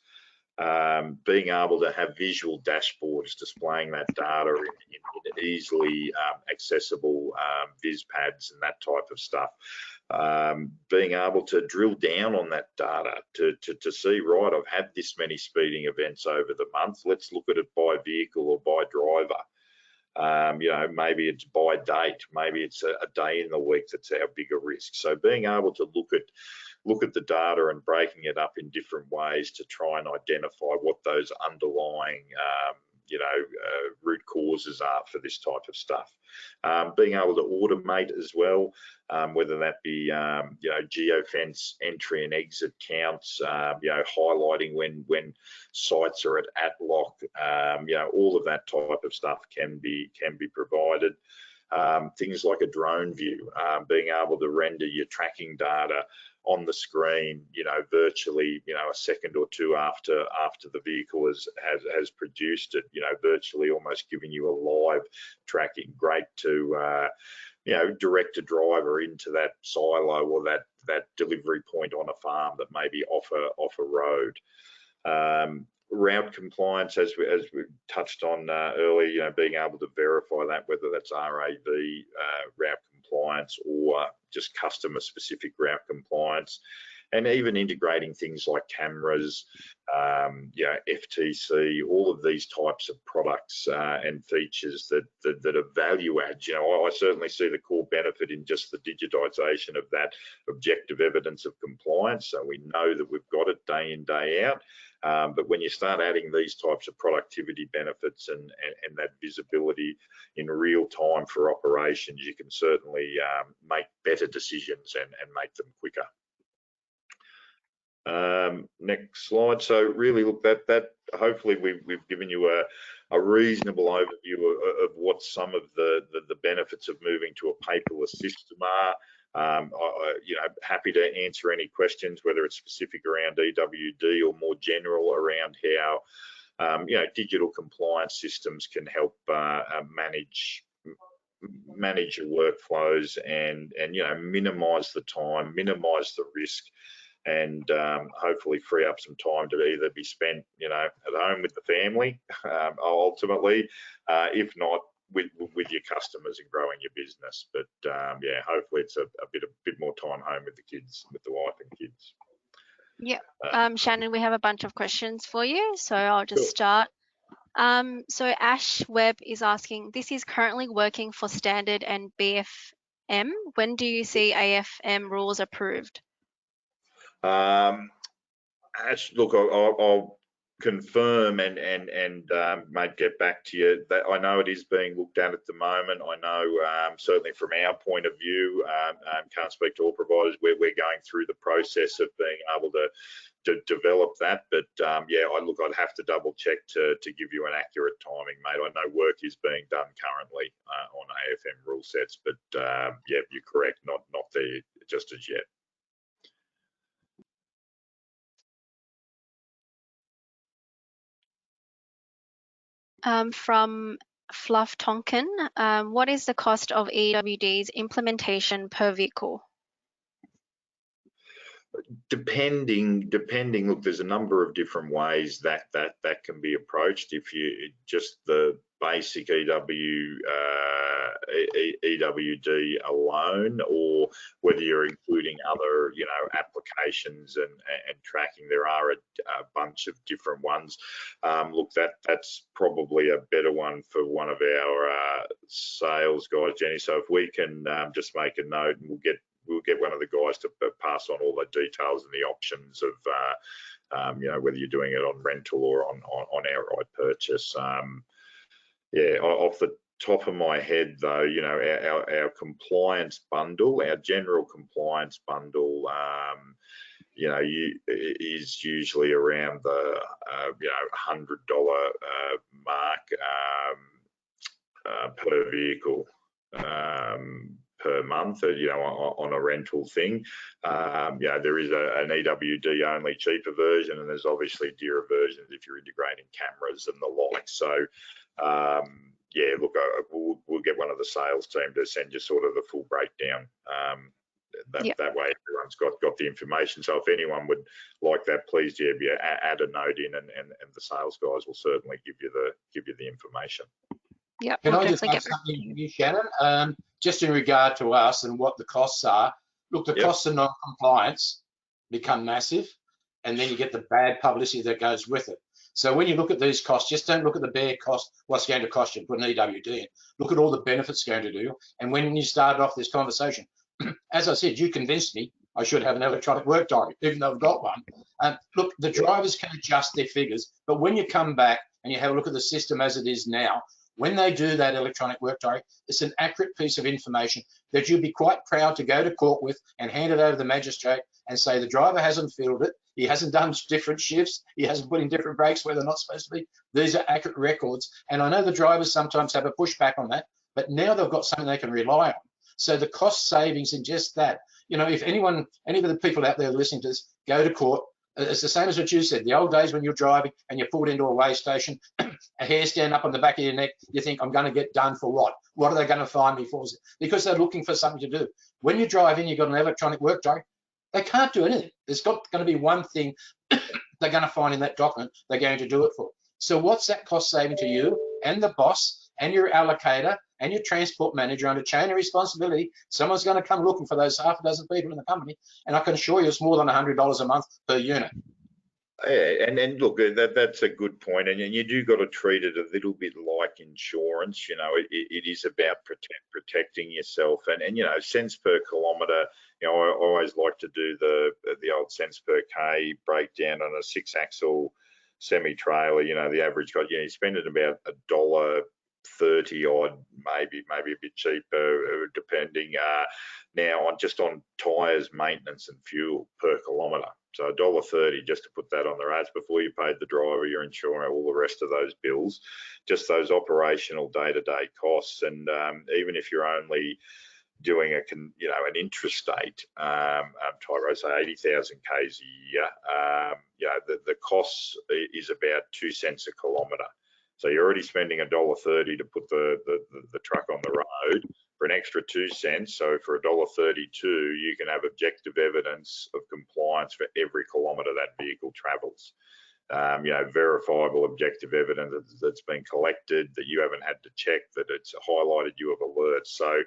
Being able to have visual dashboards displaying that data in easily accessible viz pads and that type of stuff. Being able to drill down on that data to see, right, I've had this many speeding events over the month. Let's look at it by vehicle or by driver. Maybe it's by date, maybe it's a day in the week that's our bigger risk. So being able to look at the data and breaking it up in different ways to try and identify what those underlying root causes are for this type of stuff. Being able to automate as well, whether that be geofence entry and exit counts, highlighting when sites are at lock, all of that type of stuff can be provided. Things like a drone view, being able to render your tracking data on the screen, virtually, a second or two after the vehicle has produced it, virtually almost giving you a live tracking. Great to, direct a driver into that silo or that delivery point on a farm that may be off a road. Route compliance, as we touched on earlier, being able to verify that, whether that's RAV route compliance or just customer specific route compliance, and even integrating things like cameras, FTC, all of these types of products and features that are value adds. I certainly see the core benefit in just the digitisation of that objective evidence of compliance, so we know that we've got it day in, day out. But when you start adding these types of productivity benefits and that visibility in real time for operations, you can certainly make better decisions and make them quicker. Next slide. So really, look, that hopefully we've given you a reasonable overview of what some of the benefits of moving to a paperless system are. Happy to answer any questions, whether it's specific around EWD or more general around how digital compliance systems can help manage your workflows and minimise the time, minimise the risk, and hopefully free up some time to either be spent at home with the family ultimately, if not with your customers and growing your business. But hopefully it's a bit more time home with the kids, with the wife and kids. Yeah, Shannon, we have a bunch of questions for you, so I'll just start. So Ash Webb is asking, this is currently working for standard and BFM. When do you see AFM rules approved? Ash, look, I'll confirm and might get back to you. That I know it is being looked at the moment. I know certainly from our point of view, can't speak to all providers, we're going through the process of being able to develop that. But I'd have to double check to give you an accurate timing, mate. I know work is being done currently on AFM rule sets, but you're correct, not there just as yet. From Fluff Tonkin, what is the cost of EWD's implementation per vehicle? Depending, look, there's a number of different ways that can be approached. If you just the basic EWD alone, or whether you're including other, you know, applications and tracking. There are a bunch of different ones. Look, that's probably a better one for one of our sales guys, Jenny. So if we can just make a note, and we'll get one of the guys to pass on all the details and the options of you know, whether you're doing it on rental or on outright purchase. Yeah, off the top of my head though, you know, our compliance bundle, our general compliance bundle, you know, is usually around the you know, $100 mark per vehicle per month, you know, on a rental thing. Yeah, there is an EWD only cheaper version, and there's obviously dearer versions if you're integrating cameras and the like. So yeah, look, we'll get one of the sales team to send you sort of the full breakdown. That way everyone's got the information. So if anyone would like that, please, yeah, add a note in, and the sales guys will certainly give you the information. Yeah. Can I just add something to you, Shannon? Just in regard to us and what the costs are. Look, the costs of non-compliance become massive, and then you get the bad publicity that goes with it. So when you look at these costs, just don't look at the bare cost, what's going to cost you to put an EWD in. Look at all the benefits it's going to do. And when you started off this conversation, as I said, you convinced me I should have an electronic work diary, even though I've got one. Look, the drivers can adjust their figures, but when you come back and you have a look at the system as it is now, when they do that electronic work diary, it's an accurate piece of information that you'd be quite proud to go to court with and hand it over to the magistrate and say the driver hasn't filled it, he hasn't done different shifts, he hasn't put in different brakes where they're not supposed to be. These are accurate records. And I know the drivers sometimes have a pushback on that, but now they've got something they can rely on. So the cost savings in just that, you know, if any of the people out there listening to this go to court, it's the same as what you said. The old days when you're driving and you're pulled into a weigh station, a hair stand up on the back of your neck, you think, I'm going to get done for what? What are they going to find me for? Because they're looking for something to do. When you drive in, you've got an electronic work diary, they can't do anything. There's going to be one thing they're going to find in that document they're going to do it for. So what's that cost saving to you and the boss and your allocator and your transport manager under chain of responsibility? Someone's going to come looking for those half a dozen people in the company, and I can assure you it's more than $100 a month per unit. Yeah, and look, that's a good point, and you do got to treat it a little bit like insurance. You know, it is about protecting yourself, and you know, cents per kilometre. You know, I always like to do the old cents per K breakdown on a 6-axle semi-trailer. You know, the average guy, you know, you're spending about $1.30 odd, maybe a bit cheaper, depending. Now on tyres, maintenance, and fuel per kilometre. So $1.30 just to put that on the roads before you paid the driver, your insurance, all the rest of those bills, just those operational day-to-day costs. And even if you're only doing an intrastate type road, say 80,000 k's a year, you know, the cost is about 2 cents a kilometre. So you're already spending $1.30 to put the truck on the road for an extra 2 cents. So for $1.32, you can have objective evidence of compliance for every kilometre that vehicle travels. You know, verifiable objective evidence that's been collected, that you haven't had to check, that it's highlighted you of alerts. So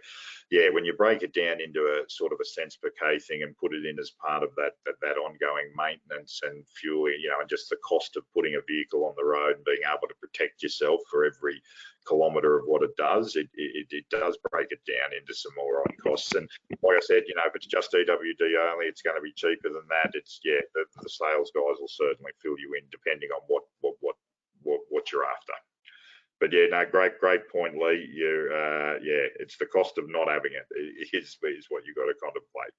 yeah, when you break it down into a sort of a cents per K thing and put it in as part of that ongoing maintenance and fuel, you know, and just the cost of putting a vehicle on the road and being able to protect yourself for every kilometre of what it does, it does break it down into some more on costs. And like I said, you know, if it's just EWD only, it's going to be cheaper than that. It's, yeah, the sales guys will certainly fill you in depending on what you're after. But yeah, no, great point, Leigh. Yeah, it's the cost of not having it is what you've got to contemplate.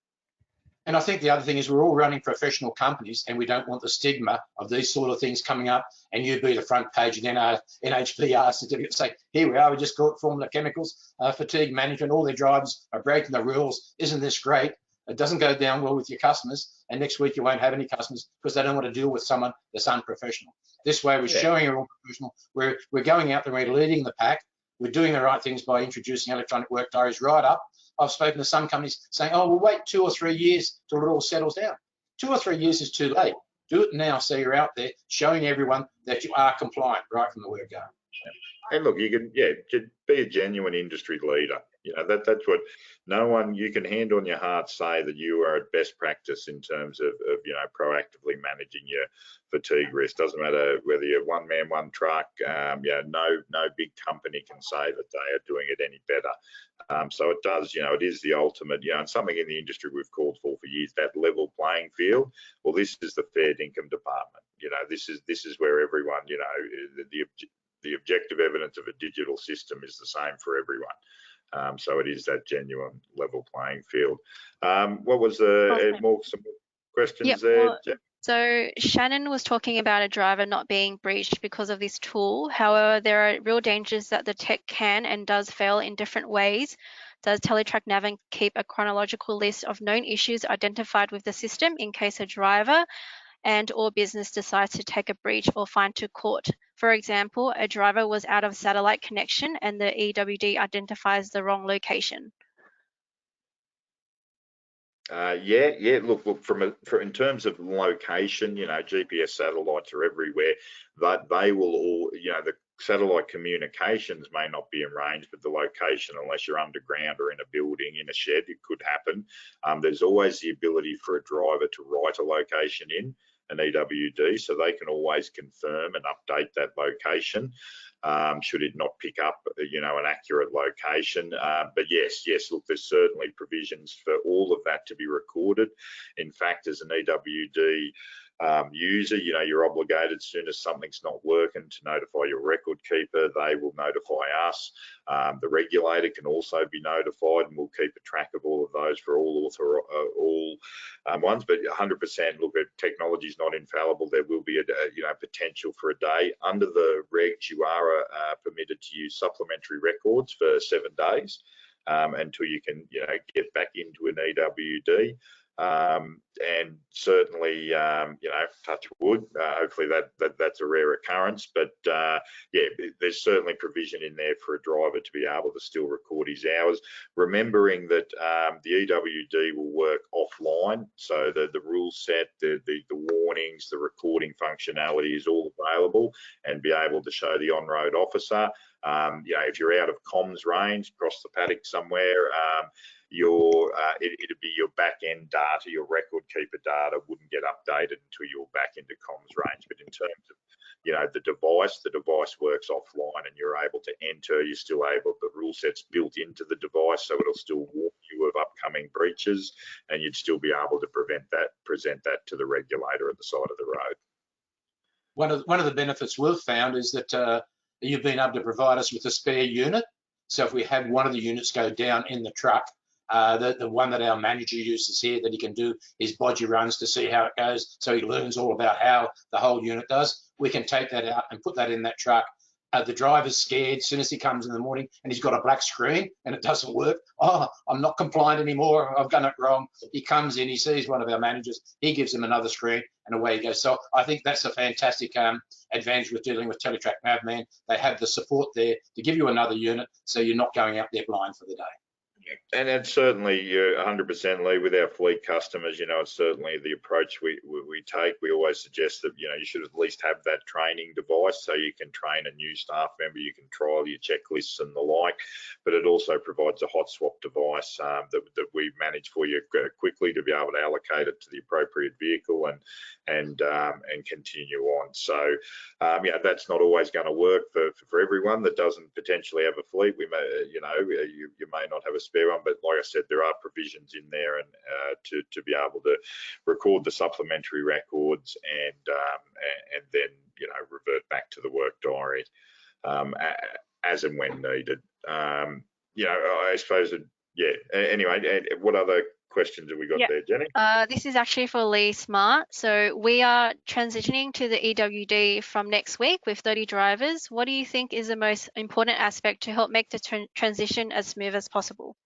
And I think the other thing is we're all running professional companies, and we don't want the stigma of these sort of things coming up and you be the front page of NHPR certificate, say, here we are, we just got Formula Chemicals, fatigue management, all their drivers are breaking the rules. Isn't this great? It doesn't go down well with your customers, and next week you won't have any customers because they don't want to deal with someone that's unprofessional. This way we're showing you're all professional. We're going out there, we're leading the pack. We're doing the right things by introducing electronic work diaries right up. I've spoken to some companies saying, oh, we'll wait 2 or 3 years till it all settles down. 2 or 3 years is too late. Do it now so you're out there showing everyone that you are compliant right from the word go. And look, you can, be a genuine industry leader. You know, that's what no one, you can hand on your heart say that you are at best practice in terms of you know, proactively managing your fatigue risk. Doesn't matter whether you're one man, one truck, you know, no big company can say that they are doing it any better. So it does, you know, it is the ultimate, you know, and something in the industry we've called for years, that level playing field. Well, this is the fair income department. You know, this is where everyone, you know, the objective evidence of a digital system is the same for everyone. So it is that genuine level playing field. What was the some questions there? Well, so Shannon was talking about a driver not being breached because of this tool. However, there are real dangers that the tech can and does fail in different ways. Does Teletrac Navman keep a chronological list of known issues identified with the system in case a driver and or business decides to take a breach or fine to court? For example, a driver was out of satellite connection and the EWD identifies the wrong location. Look, in terms of location, you know, GPS satellites are everywhere. That they will all, you know, the satellite communications may not be in range, but the location, unless you're underground or in a building, in a shed, it could happen. There's always the ability for a driver to write a location in an EWD, so they can always confirm and update that location. Should it not pick up, you know, an accurate location. But yes, look, there's certainly provisions for all of that to be recorded. In fact, as an EWD user, you know, you're obligated as soon as something's not working to notify your record keeper. They will notify us. The regulator can also be notified, and we'll keep a track of all of those for all ones. But 100%, look, technology is not infallible. There will be a you know, potential for a day. Under the regs, you are permitted to use supplementary records for 7 days until you can, you know, get back into an EWD. And certainly, you know, touch wood, hopefully that's a rare occurrence, but yeah, there's certainly provision in there for a driver to be able to still record his hours, remembering that the EWD will work offline, so the rule set, the warnings, the recording functionality is all available, and be able to show the on-road officer. You know, if you're out of comms range, across the paddock somewhere, it'd be your back-end data, your record keeper data wouldn't get updated until you're back into comms range. But in terms of, you know, the device works offline, and you're able to enter. You're still able, the rule set's built into the device, so it'll still warn you of upcoming breaches, and you'd still be able to present that to the regulator at the side of the road. One of the benefits we've found is that you've been able to provide us with a spare unit. So if we have one of the units go down in the truck, the one that our manager uses here, that he can do his bodgy runs to see how it goes, so he learns all about how the whole unit does. We can take that out and put that in that truck. The driver's scared as soon as he comes in the morning and he's got a black screen and it doesn't work. Oh, I'm not compliant anymore. I've done it wrong. He comes in, he sees one of our managers, he gives him another screen, and away he goes. So I think that's a fantastic advantage with dealing with Teletrac Navman. They have the support there to give you another unit, so you're not going out there blind for the day. And certainly, you're 100% Leigh, with our fleet customers, you know, it's certainly the approach we take. We always suggest that, you know, you should at least have that training device, so you can train a new staff member, you can trial your checklists and the like, but it also provides a hot swap device that we manage for you quickly to be able to allocate it to the appropriate vehicle and continue on. So, yeah, that's not always going to work for everyone that doesn't potentially have a fleet. We may, you know, you may not have a spare one, but like I said, there are provisions in there, and to be able to record the supplementary records and then, you know, revert back to the work diary as and when needed. You know, I suppose, yeah. Anyway, what other questions have we got there, Jenny? This is actually for Leigh Smart. So we are transitioning to the EWD from next week with 30 drivers. What do you think is the most important aspect to help make the transition as smooth as possible?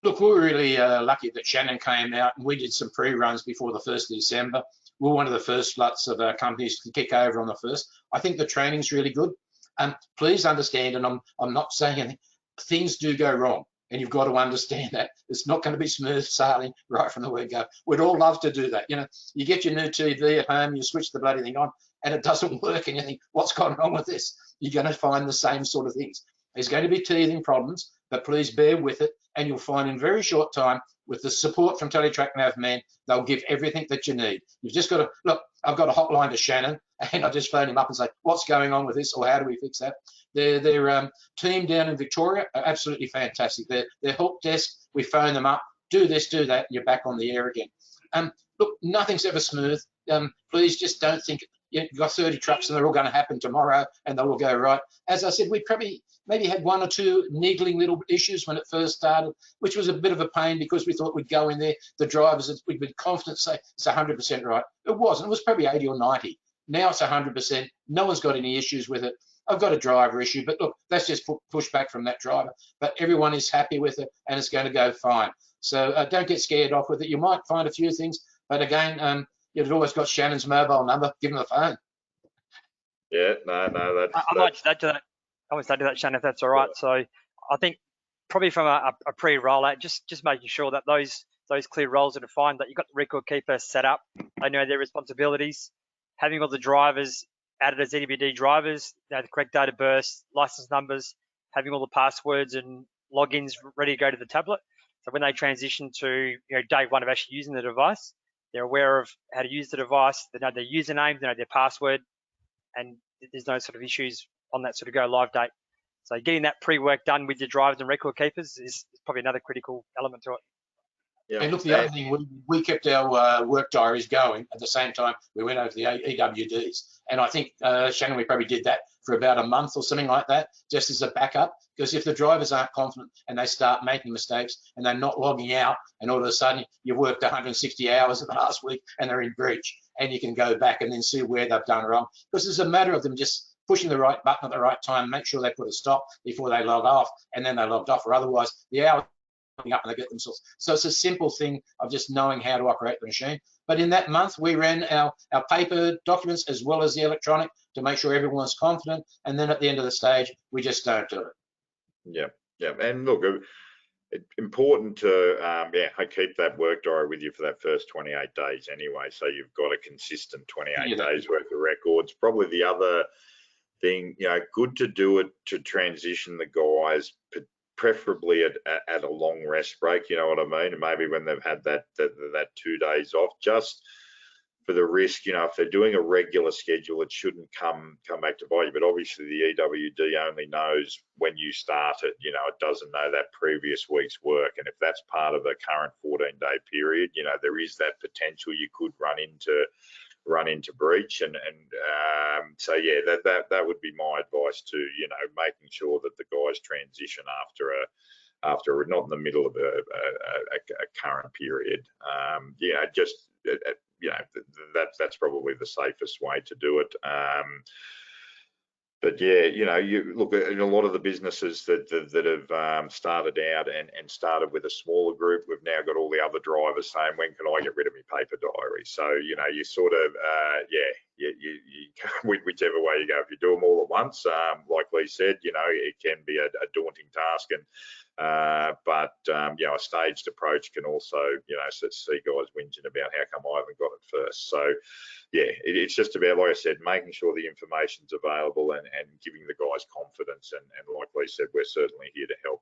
Look, we're really lucky that Shannon came out and we did some pre-runs before the 1st of December. We're one of the first lots of companies to kick over on the 1st. I think the training's really good. And please understand, and I'm not saying anything, things do go wrong, and you've got to understand that. It's not going to be smooth sailing right from the word go. We'd all love to do that. You know, you get your new TV at home, you switch the bloody thing on, and it doesn't work, and you think, what's gone wrong with this? you're going to find the same sort of things. There's going to be teething problems, but please bear with it, and you'll find in very short time, with the support from Teletrac Navman, they'll give everything that you need. You've just got to, look, I've got a hotline to Shannon, and I just phone him up and say, what's going on with this, or how do we fix that? Their team down in Victoria are absolutely fantastic. Their help desk, we phone them up, do this, do that, you're back on the air again. Look, nothing's ever smooth. Please just don't think you've got 30 trucks and they're all going to happen tomorrow and they'll all go right. As I said, we probably maybe had one or two niggling little issues when it first started, which was a bit of a pain because we thought we'd go in there, the drivers, we'd be confident say it's 100% right. It wasn't. It was probably 80 or 90. Now it's 100%. No one's got any issues with it. I've got a driver issue, but look, that's just push back from that driver. But everyone is happy with it and it's going to go fine. So don't get scared off with it. You might find a few things, but again, you've always got Shannon's mobile number. Give him the phone. Yeah, no, that's... I might just add to that. I would say to that, Shannon, if that's all right. So I think probably from a pre-rollout, just making sure that those clear roles are defined, that you've got the record keeper set up, they know their responsibilities, having all the drivers added as EWD drivers, the correct date of birth, license numbers, having all the passwords and logins ready to go to the tablet. So when they transition to day one of actually using the device, they're aware of how to use the device, they know their username, they know their password, and there's no sort of issues on that sort of go live date. So getting that pre-work done with your drivers and record keepers is probably another critical element to it. Yeah. And look, the other thing, we kept our work diaries going at the same time we went over the EWDs. And I think, Shannon, we probably did that for about a month or something like that, just as a backup. Because if the drivers aren't confident and they start making mistakes and they're not logging out, and all of a sudden you've worked 160 hours in the last week and they're in breach, and you can go back and then see where they've done wrong. Because it's a matter of them just pushing the right button at the right time, make sure they put a stop before they log off, and then they logged off, or otherwise the hours up and they get themselves. So it's a simple thing of just knowing how to operate the machine. But in that month, we ran our paper documents as well as the electronic to make sure everyone's confident. And then at the end of the stage, we just don't do it. Yeah. And look, it's important to keep that work diary with you for that first 28 days anyway. So you've got a consistent 28 days worth of records. Probably the other thing, good to do it to transition the guys, preferably at a long rest break, you know what I mean? And maybe when they've had that 2 days off, just for the risk, if they're doing a regular schedule, it shouldn't come back to bite you. But obviously the EWD only knows when you start it, it doesn't know that previous week's work. And if that's part of a current 14-day period, there is that potential you could run into breach. And so yeah, that would be my advice to making sure that the guys transition after not in the middle of a current period. That's probably the safest way to do it. But yeah, you look at a lot of the businesses that have started out and started with a smaller group. We've now got all the other drivers saying, when can I get rid of my paper diary? So, you sort of, whichever way you go, if you do them all at once, like Leigh said, it can be a daunting task. And but a staged approach can also, see guys whinging about how come I haven't got it first. So yeah, it's just about, like I said, making sure the information's available and giving the guys confidence. And like Leigh said, we're certainly here to help.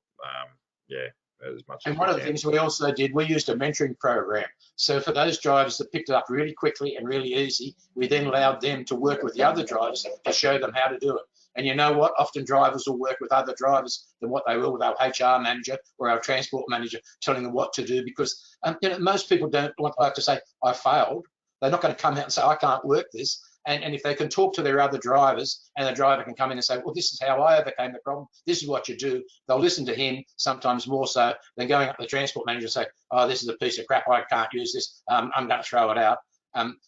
As much. And one of the things we also did, we used a mentoring program. So for those drivers that picked it up really quickly and really easy, we then allowed them to work with the other drivers to show them how to do it. And you know what? Often drivers will work with other drivers than what they will with our HR manager or our transport manager telling them what to do, because most people don't like to say, I failed. They're not going to come out and say, I can't work this. And if they can talk to their other drivers and the driver can come in and say, well, this is how I overcame the problem, this is what you do, they'll listen to him sometimes more so than going up to the transport manager and say, oh, this is a piece of crap, I can't use this, I'm going to throw it out.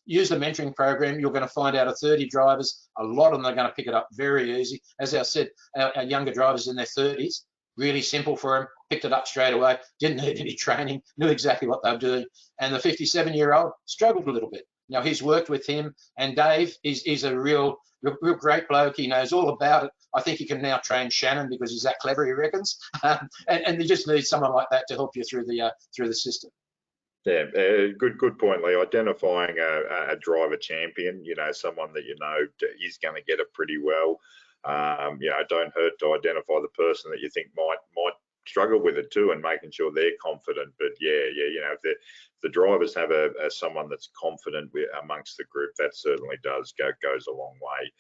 Use the mentoring program. You're going to find out of 30 drivers, a lot of them are going to pick it up very easy. As I said, our younger drivers in their 30s, really simple for them, picked it up straight away, didn't need any training, knew exactly what they were doing. And the 57-year-old struggled a little bit. Now, he's worked with him, and Dave is a real great bloke. He knows all about it. I think he can now train Shannon because he's that clever, he reckons. And you just need someone like that to help you through the system. Yeah, good point, Leigh. Identifying a driver champion, someone that is going to get it pretty well. don't hurt to identify the person that you think might struggle with it too, and making sure they're confident. But if the drivers have someone that's confident amongst the group, that certainly goes a long way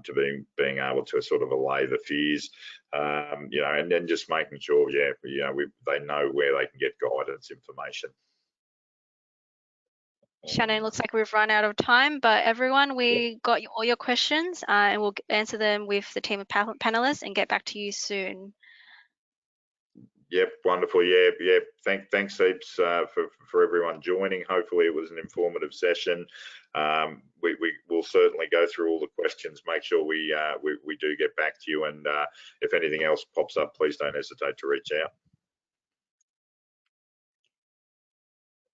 to being able to sort of allay the fears, and then just making sure, they know where they can get guidance information. Shannon, looks like we've run out of time, but everyone, we got all your questions, and we'll answer them with the team of panelists and get back to you soon. Yep, wonderful. Yeah. Thanks heaps for everyone joining. Hopefully it was an informative session. We'll certainly go through all the questions, make sure we do get back to you, and if anything else pops up, please don't hesitate to reach out.